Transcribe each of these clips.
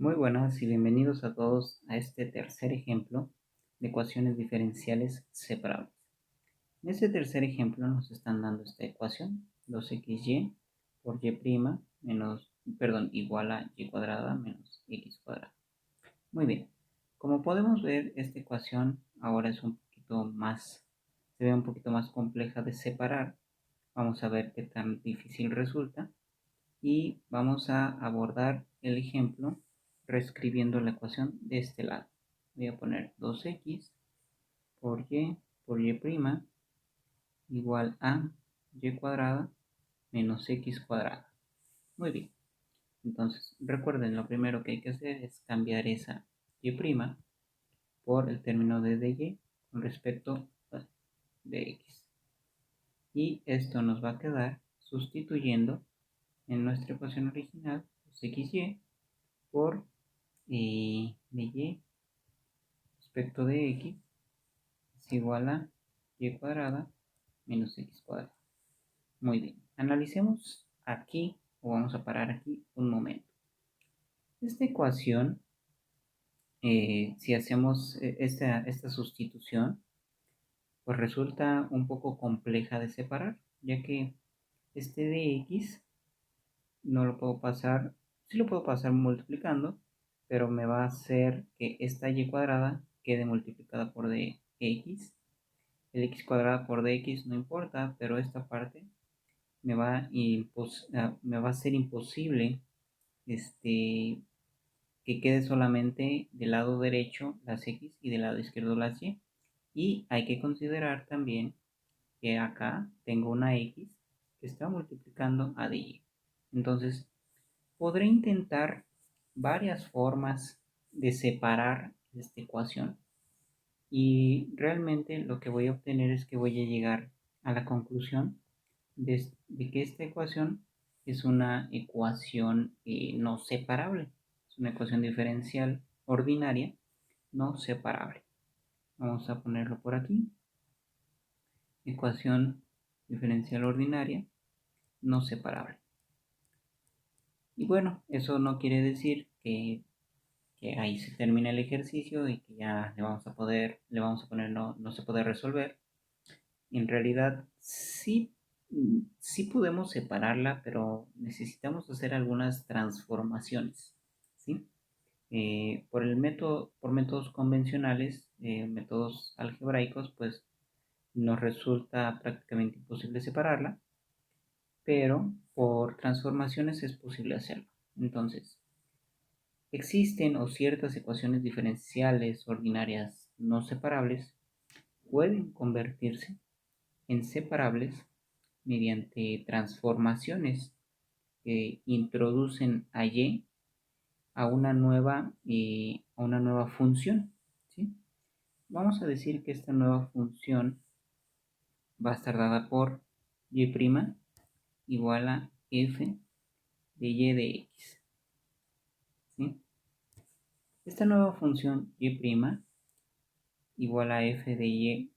Muy buenas y bienvenidos a todos a este tercer ejemplo de ecuaciones diferenciales separables. En este tercer ejemplo nos están dando esta ecuación, 2xy por y igual a y cuadrada menos x cuadrada. Muy bien, como podemos ver, esta ecuación ahora es se ve un poquito más compleja de separar. Vamos a ver qué tan difícil resulta. Y vamos a abordar el ejemplo reescribiendo la ecuación de este lado. Voy a poner 2x por y' igual a y cuadrada menos x cuadrada. Muy bien. Entonces, recuerden, lo primero que hay que hacer es cambiar esa y' por el término de dy con respecto de x. Y esto nos va a quedar sustituyendo en nuestra ecuación original 2xy por de y respecto de x es igual a y cuadrada menos x cuadrada. Muy bien, analicemos aquí, o vamos a parar aquí un momento. Esta ecuación, si hacemos esta sustitución, pues resulta un poco compleja de separar, ya que este de x no lo puedo pasar, sí lo puedo pasar multiplicando, pero me va a hacer que esta y cuadrada quede multiplicada por dx. El x cuadrada por dx no importa, pero esta parte me va a ser imposible que quede solamente del lado derecho las x y del lado izquierdo las y. Y hay que considerar también que acá tengo una x que está multiplicando a dy. Entonces, podré intentar varias formas de separar esta ecuación y realmente lo que voy a obtener es que voy a llegar a la conclusión de que esta ecuación es una ecuación no separable, es una ecuación diferencial ordinaria no separable. Vamos a ponerlo por aquí, ecuación diferencial ordinaria no separable. Y bueno, eso no quiere decir que ahí se termina el ejercicio y que ya le vamos a poner no se puede resolver. En realidad sí podemos separarla, pero necesitamos hacer algunas transformaciones, ¿sí? Por métodos convencionales, métodos algebraicos, pues nos resulta prácticamente imposible separarla, pero por transformaciones es posible hacerlo. Entonces, existen ciertas ecuaciones diferenciales ordinarias no separables pueden convertirse en separables mediante transformaciones que introducen a y a a una nueva función, ¿sí? Vamos a decir que esta nueva función va a estar dada por y' igual a f de y de x, ¿sí? Esta nueva función y' igual a f de y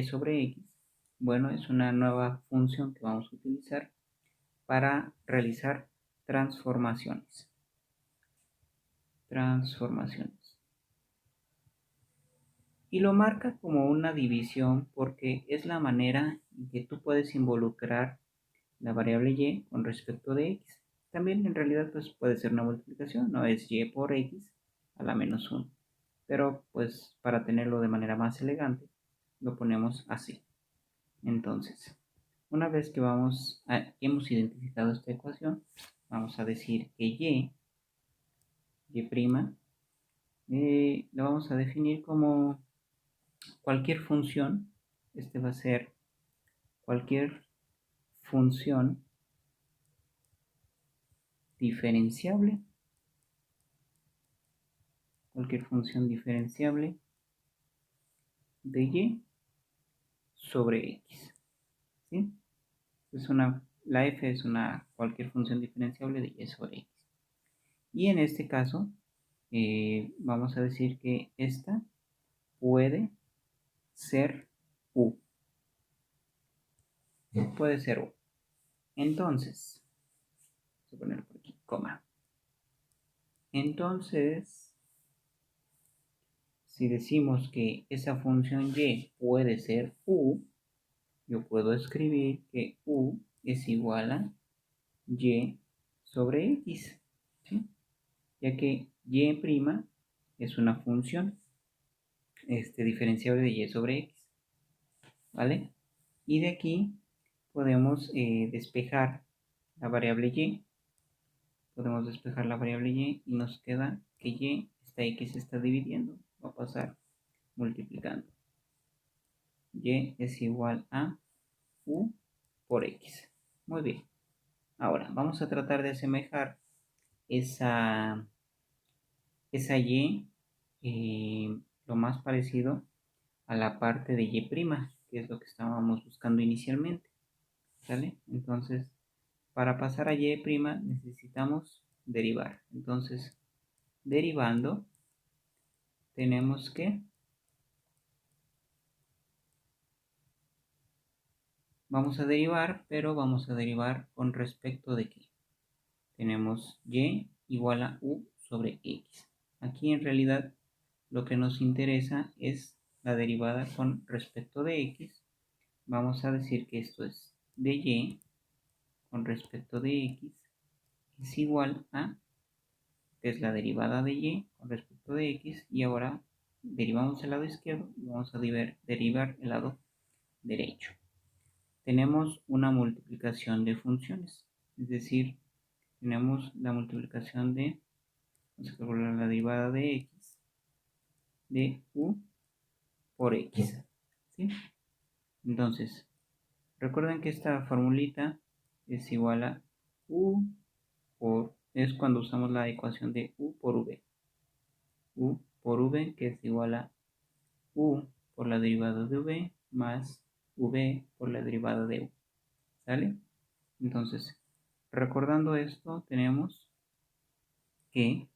sobre x, bueno, es una nueva función que vamos a utilizar para realizar transformaciones. Y lo marca como una división porque es la manera en que tú puedes involucrar la variable y con respecto de x. También en realidad pues puede ser una multiplicación, no es y por x a la menos 1. Pero pues para tenerlo de manera más elegante lo ponemos así. Entonces, una vez que hemos identificado esta ecuación, vamos a decir que y' la vamos a definir como cualquier función. Este va a ser cualquier función diferenciable, de y sobre x, ¿sí? La f es cualquier función diferenciable de y sobre x. Y en este caso, vamos a decir que esta puede ser u. Puede ser u. Entonces, voy a poner por aquí, coma. Entonces, si decimos que esa función y puede ser u, yo puedo escribir que u es igual a y sobre x, ¿sí? Ya que y' es una función diferenciable de y sobre x, ¿vale? Y de aquí podemos despejar la variable y. Podemos despejar la variable y nos queda que y, esta x se está dividiendo, va a pasar multiplicando. Y es igual a u por x. Muy bien. Ahora vamos a tratar de asemejar esa y lo más parecido a la parte de y', que es lo que estábamos buscando inicialmente. ¿Sale? Entonces, para pasar a y' necesitamos derivar. Entonces, derivando, tenemos que vamos a derivar, pero vamos a derivar con respecto de qué. Tenemos y igual a u sobre x. Aquí en realidad lo que nos interesa es la derivada con respecto de x. Vamos a decir que esto es de y con respecto de x es igual a, que es la derivada de y con respecto de x, y ahora derivamos el lado izquierdo y vamos a derivar el lado derecho. Tenemos una multiplicación de funciones, es decir, tenemos la multiplicación de, vamos a calcular la derivada de x de u por x, ¿sí? Entonces, recuerden que esta formulita es igual a u por, es cuando usamos la ecuación de u por v, que es igual a u por la derivada de v más v por la derivada de u, ¿sale? Entonces, recordando esto, tenemos que,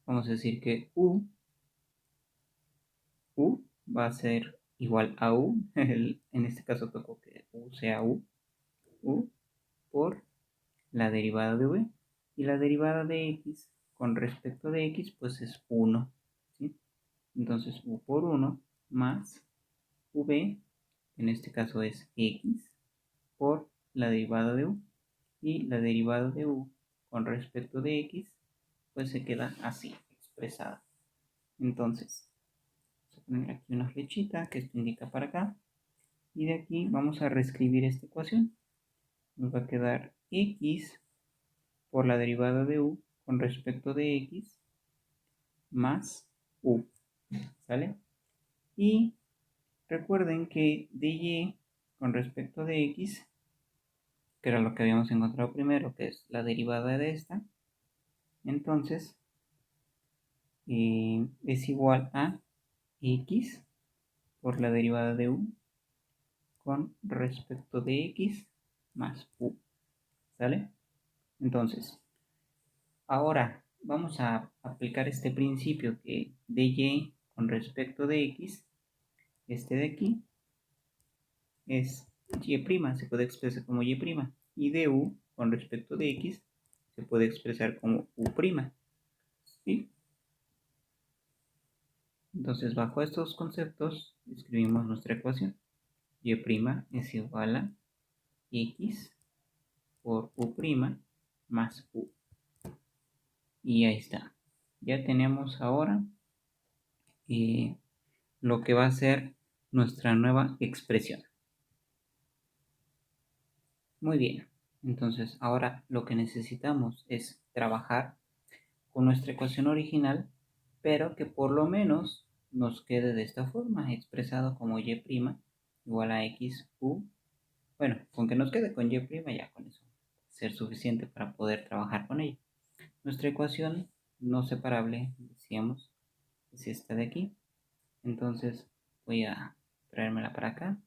vamos a decir que u va a ser igual a u, en este caso tocó que u sea u por la derivada de v, y la derivada de x con respecto de x pues es 1, ¿sí? Entonces u por 1 más v, en este caso es x, por la derivada de u, y la derivada de u con respecto de x pues se queda así expresada. Entonces vamos a poner aquí una flechita que esto indica para acá, y de aquí vamos a reescribir esta ecuación. Nos va a quedar x por la derivada de u con respecto de x más u, ¿sale? Y recuerden que dy con respecto de x, que era lo que habíamos encontrado primero, que es la derivada de esta, entonces es igual a x por la derivada de u con respecto de x más u, ¿sale? Entonces, ahora vamos a aplicar este principio que dy con respecto de x, este de aquí, es y', se puede expresar como y', y de u con respecto de x se puede expresar como u', ¿sí? Entonces, bajo estos conceptos, escribimos nuestra ecuación. Y' es igual a x por u' más u. Y ahí está. Ya tenemos ahora lo que va a ser nuestra nueva expresión. Muy bien. Entonces, ahora lo que necesitamos es trabajar con nuestra ecuación original, pero que por lo menos nos quede de esta forma, expresado como y' igual a x u. Bueno, con que nos quede con y', ya con eso ser suficiente para poder trabajar con ella. Nuestra ecuación no separable, decíamos, es esta de aquí. Entonces voy a traérmela para acá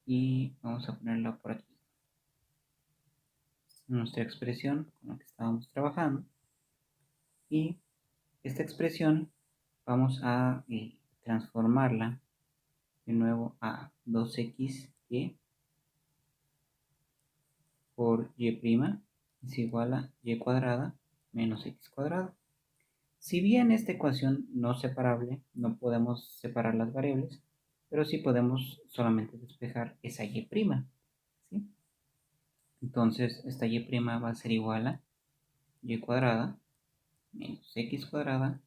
y vamos a ponerla por aquí. Nuestra expresión con la que estábamos trabajando, y esta expresión vamos a transformarla de nuevo a 2xy por y', es igual a y cuadrada menos x cuadrado. Si bien esta ecuación no es separable, no podemos separar las variables, pero sí podemos solamente despejar esa y', ¿sí? Entonces esta y' va a ser igual a y cuadrada menos x cuadrada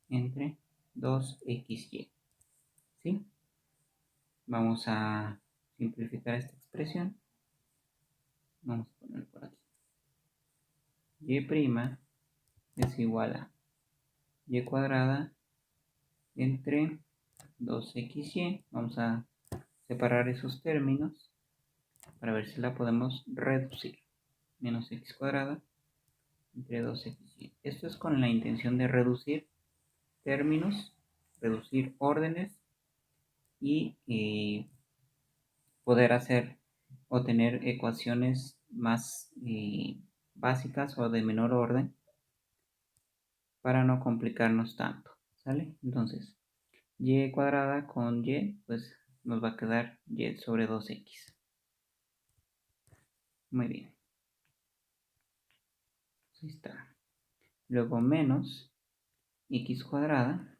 entre 2xy, ¿sí? Vamos a simplificar esta expresión. Vamos a poner por aquí. Y' es igual a y cuadrada entre 2xy. Vamos a separar esos términos para ver si la podemos reducir. Menos x cuadrada entre 2xy. Esto es con la intención de reducir términos, reducir órdenes y poder hacer o tener ecuaciones más básicas o de menor orden para no complicarnos tanto, ¿sale? Entonces, y cuadrada con y, pues nos va a quedar y sobre 2x. Muy bien. Ahí está. Luego menos x cuadrada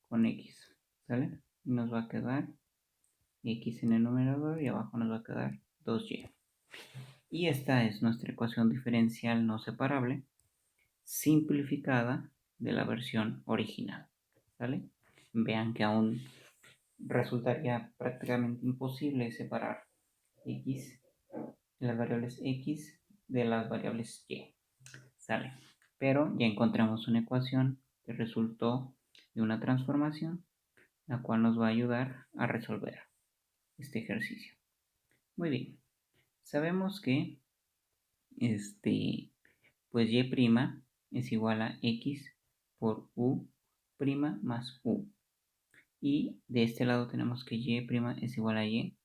con x, ¿sale? Y nos va a quedar x en el numerador y abajo nos va a quedar 2y. Y esta es nuestra ecuación diferencial no separable simplificada de la versión original, ¿sale? Vean que aún resultaría prácticamente imposible separar x, las variables x de las variables y, ¿sale? Pero ya encontramos una ecuación que resultó de una transformación, la cual nos va a ayudar a resolver este ejercicio. Muy bien, sabemos que pues y' es igual a x por u' más u. Y de este lado tenemos que y' es igual a y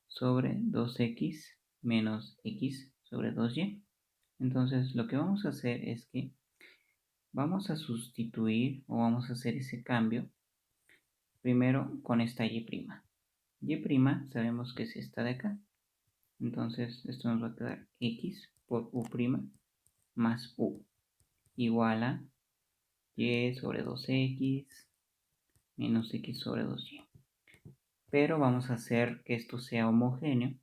sobre 2x menos x sobre 2y. Entonces lo que vamos a hacer es que vamos a sustituir o vamos a hacer ese cambio primero con esta y'. Y' sabemos que es esta de acá. Entonces esto nos va a quedar x por u' más u igual a y sobre 2x menos x sobre 2y. Pero vamos a hacer que esto sea homogéneo.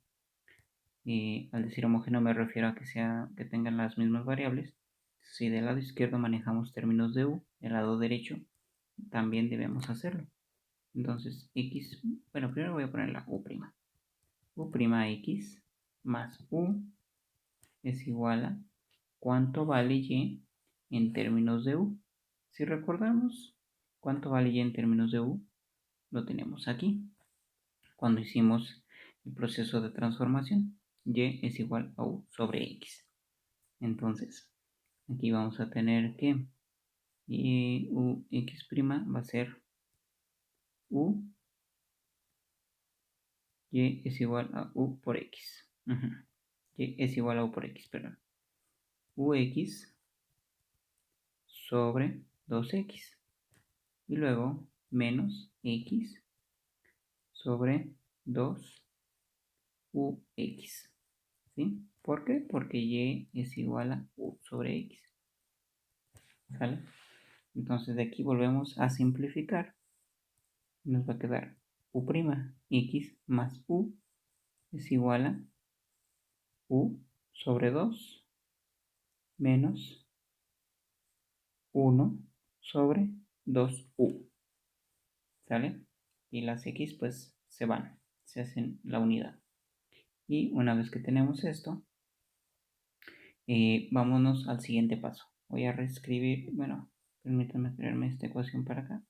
Al decir homogéneo me refiero a que tengan las mismas variables. Si del lado izquierdo manejamos términos de u, del lado derecho también debemos hacerlo. Entonces x, bueno, primero voy a poner la u'. U'(x) más u es igual a cuánto vale y en términos de u. Si recordamos cuánto vale y en términos de u, lo tenemos aquí. Cuando hicimos el proceso de transformación, y es igual a u sobre x. Entonces, aquí vamos a tener que ux' va a ser u, y es igual a u por x. Y es igual a u por x, perdón. Ux sobre 2x. Y luego menos x sobre 2ux. ¿Sí? ¿Por qué? Porque y es igual a u sobre x. ¿Sale? Entonces de aquí volvemos a simplificar. Nos va a quedar u'x más u es igual a u sobre 2 menos 1 sobre 2u. ¿Sale? Y las x pues se van, se hacen la unidad. Y una vez que tenemos esto, vámonos al siguiente paso. Voy a reescribir, bueno, permítanme traerme esta ecuación para acá.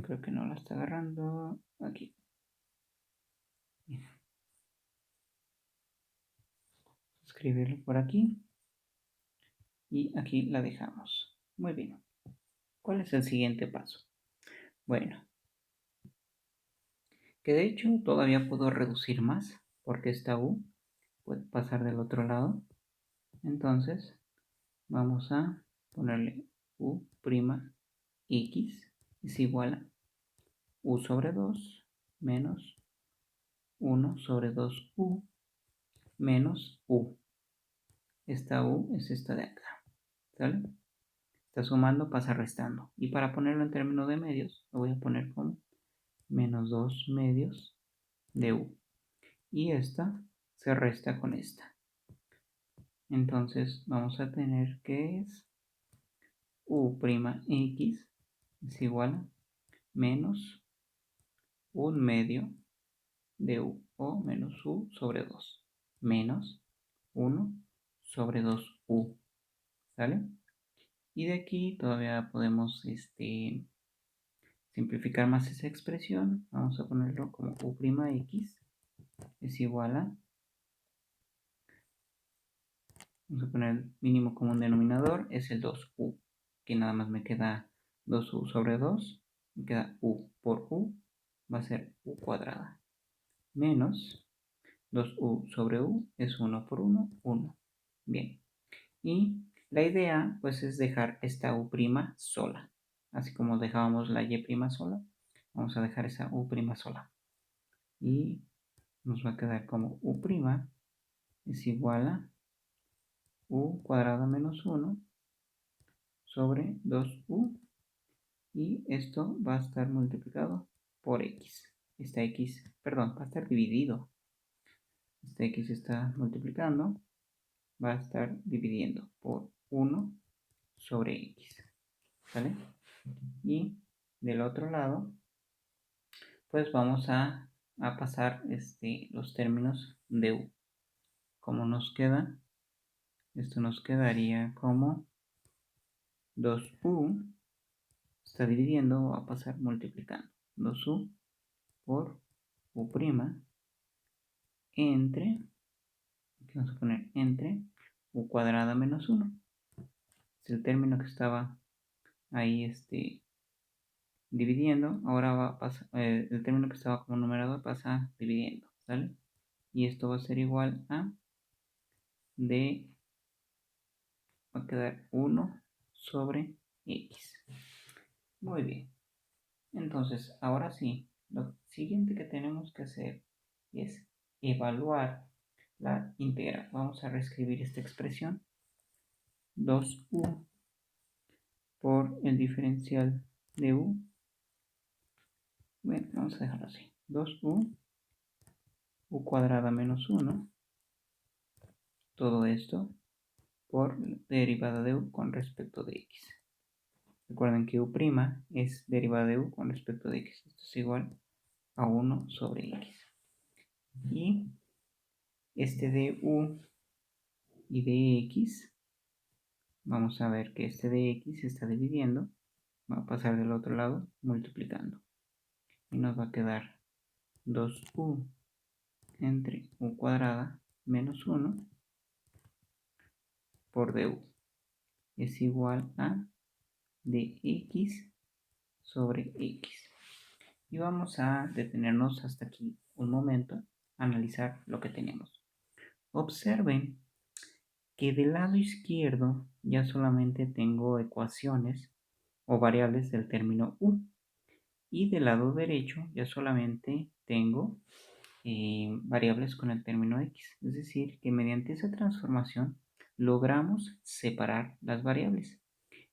Creo que no la está agarrando. Aquí. Bien. Escribirlo por aquí. Y aquí la dejamos. Muy bien. ¿Cuál es el siguiente paso? Bueno, que de hecho todavía puedo reducir más porque esta u puede pasar del otro lado. Entonces vamos a ponerle u'x es igual a u sobre 2 menos 1 sobre 2u menos u. Esta u es esta de acá, ¿sale? Está sumando, pasa restando. Y para ponerlo en términos de medios, lo voy a poner como menos 2 medios de u. Y esta se resta con esta. Entonces vamos a tener que es u'x es igual a menos 1 medio de u, o menos u sobre 2, menos 1 sobre 2u, ¿sale? Y de aquí todavía podemos simplificar más esa expresión. Vamos a ponerlo como u'x es igual a, vamos a poner el mínimo común denominador, es el 2u, que nada más me queda 2u sobre 2, me queda u por u, va a ser u cuadrada, menos 2u sobre u es 1 por 1, 1. Bien, y la idea pues es dejar esta u' sola, así como dejábamos la y' sola, vamos a dejar esa u' sola. Y nos va a quedar como u' es igual a u cuadrada menos 1 sobre 2u, y esto va a estar multiplicado por x. Esta x, perdón, va a estar dividido. Esta x está multiplicando, va a estar dividiendo por 1 sobre x, ¿vale? Y del otro lado, pues vamos a pasar los términos de u. Como nos queda, esto nos quedaría como 2u, está dividiendo, va a pasar multiplicando. 2u por u' entre, aquí vamos a poner entre u cuadrada menos 1. Es el término que estaba ahí dividiendo, ahora va a pasar, el término que estaba como numerador pasa dividiendo, ¿sale? Y esto va a ser igual a de, va a quedar 1 sobre x. Muy bien. Entonces, ahora sí, lo siguiente que tenemos que hacer es evaluar la integral. Vamos a reescribir esta expresión. 2u por el diferencial de u. Bueno, vamos a dejarlo así. 2u, u cuadrada menos 1. Todo esto por derivada de u con respecto de x. Recuerden que u' es derivada de u con respecto de x. Esto es igual a 1 sobre x. Y este de u y de x, vamos a ver que este de x se está dividiendo. Va a pasar del otro lado multiplicando. Y nos va a quedar 2u entre u cuadrada menos 1 por du. Es igual a dx sobre x. Y vamos a detenernos hasta aquí un momento, analizar lo que tenemos. Observen que del lado izquierdo ya solamente tengo ecuaciones o variables del término u, y del lado derecho ya solamente tengo variables con el término x. Es decir, que mediante esa transformación logramos separar las variables.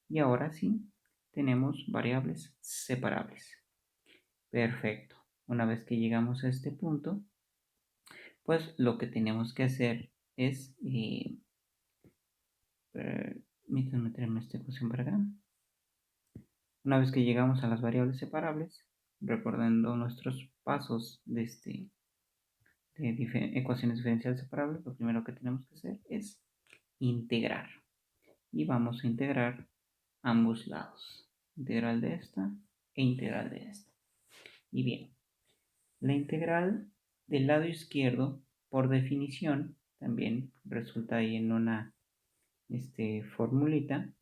Y ahora sí, tenemos variables separables. Perfecto. Una vez que llegamos a este punto, pues lo que tenemos que hacer es, permítanme meterme esta ecuación para acá. Una vez que llegamos a las variables separables, recordando nuestros pasos de, ecuaciones diferenciales separables, lo primero que tenemos que hacer es integrar. Y vamos a integrar ambos lados. Integral de esta e integral de esta. Y bien, la integral del lado izquierdo, por definición, también resulta ahí en una formulita,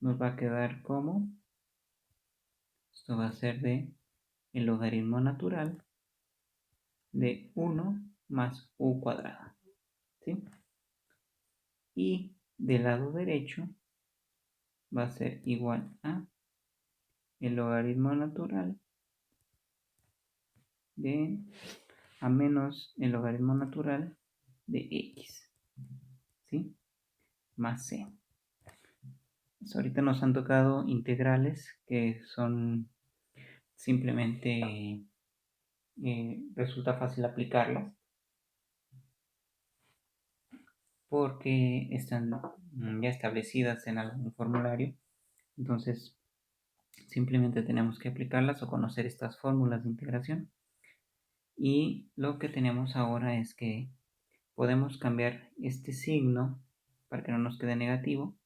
nos va a quedar como, esto va a ser de el logaritmo natural de 1 más u cuadrada, ¿sí? Y del lado derecho va a ser igual a el logaritmo natural de a menos el logaritmo natural de x, ¿sí? Más c. Pues ahorita nos han tocado integrales que son simplemente resulta fácil aplicarlas porque están ya establecidas en algún formulario. Entonces simplemente tenemos que aplicarlas o conocer estas fórmulas de integración. Y lo que tenemos ahora es que podemos cambiar este signo para que no nos quede negativo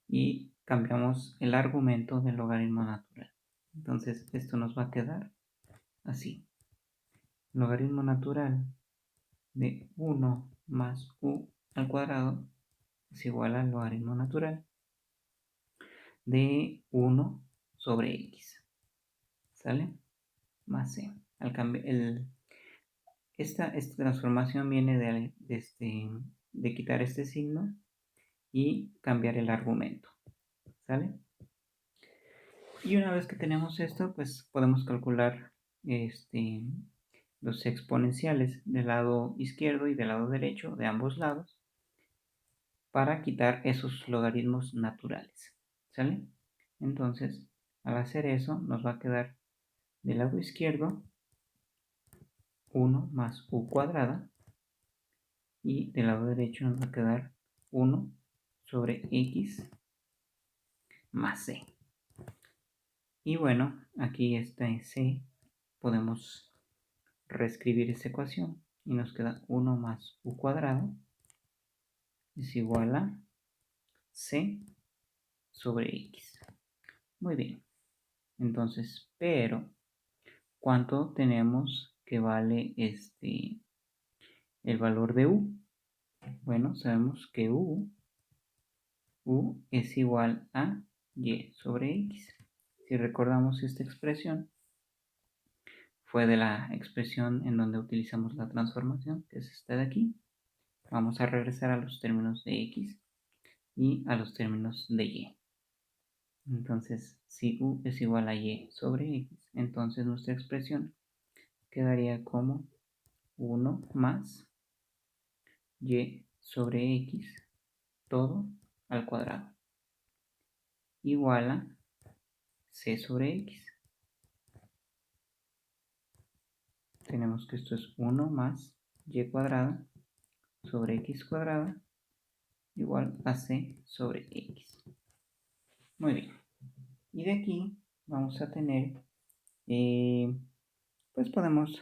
y cambiamos el argumento del logaritmo natural. Entonces esto nos va a quedar así. Logaritmo natural de 1 más u al cuadrado es igual al logaritmo natural de 1 sobre x. ¿Sale? Más c. Esta transformación viene de quitar este signo y cambiar el argumento. ¿Sale? Y una vez que tenemos esto, pues podemos calcular los exponenciales del lado izquierdo y del lado derecho de ambos lados para quitar esos logaritmos naturales. ¿Sale? Entonces, al hacer eso, nos va a quedar del lado izquierdo 1 más u cuadrada y del lado derecho nos va a quedar 1 sobre x más c. Y bueno, aquí está c, podemos reescribir esta ecuación y nos queda 1 más u cuadrado es igual a c sobre x. Muy bien, entonces, pero ¿cuánto tenemos que vale el valor de u? Bueno, sabemos que u es igual a y sobre x. Si recordamos esta expresión, fue de la expresión en donde utilizamos la transformación, que es esta de aquí. Vamos a regresar a los términos de x y a los términos de y. Entonces, si u es igual a y sobre x, entonces nuestra expresión quedaría como 1 más y sobre x todo al cuadrado igual a c sobre x. Tenemos que esto es 1 más y cuadrada sobre x cuadrada igual a c sobre x. Muy bien. Y de aquí vamos a tener, pues podemos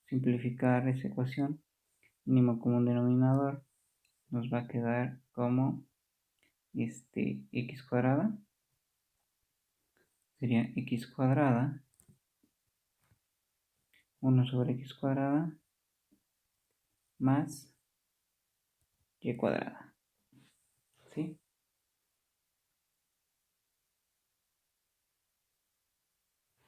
simplificar esa ecuación. Mínimo común denominador nos va a quedar como x cuadrada. Sería x cuadrada 1 sobre x cuadrada más y cuadrada. ¿Sí?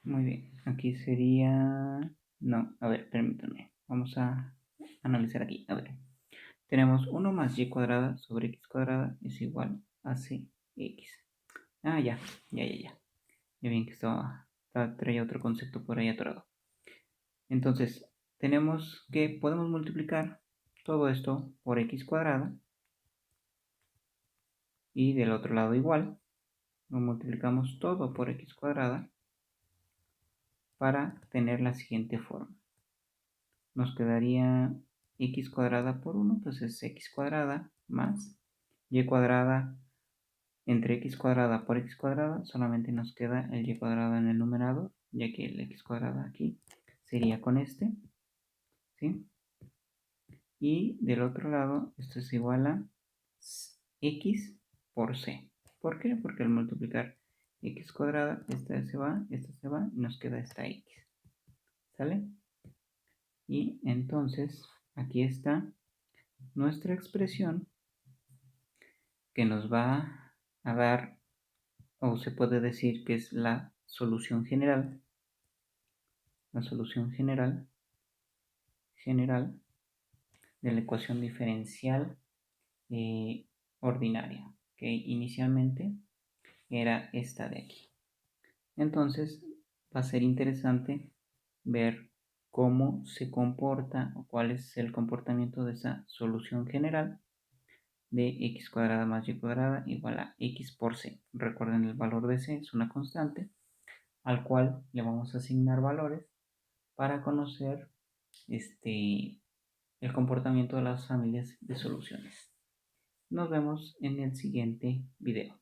Muy bien. Aquí sería... No, a ver, permítanme. Vamos a analizar aquí. A ver. Tenemos 1 más y cuadrada sobre x cuadrada es igual a cx. Ah, ya. Ya bien que traía otro concepto por ahí atorado. Entonces, tenemos que podemos multiplicar todo esto por x cuadrada y del otro lado igual. Lo multiplicamos todo por x cuadrada para tener la siguiente forma. Nos quedaría x cuadrada por 1, pues es x cuadrada más y cuadrada entre x cuadrada por x cuadrada, solamente nos queda el y cuadrado en el numerador, ya que el x cuadrada aquí sería con este, ¿sí? Y del otro lado, esto es igual a x por c. ¿Por qué? Porque al multiplicar x cuadrada, esta se va y nos queda esta x. ¿Sale? Y entonces aquí está nuestra expresión que nos va a dar, o se puede decir que es la solución general de la ecuación diferencial ordinaria, que inicialmente era esta de aquí. Entonces va a ser interesante ver cómo se comporta o cuál es el comportamiento de esa solución general de x cuadrada más y cuadrada igual a x por c. Recuerden, el valor de c es una constante al cual le vamos a asignar valores para conocer el comportamiento de las familias de soluciones. Nos vemos en el siguiente video.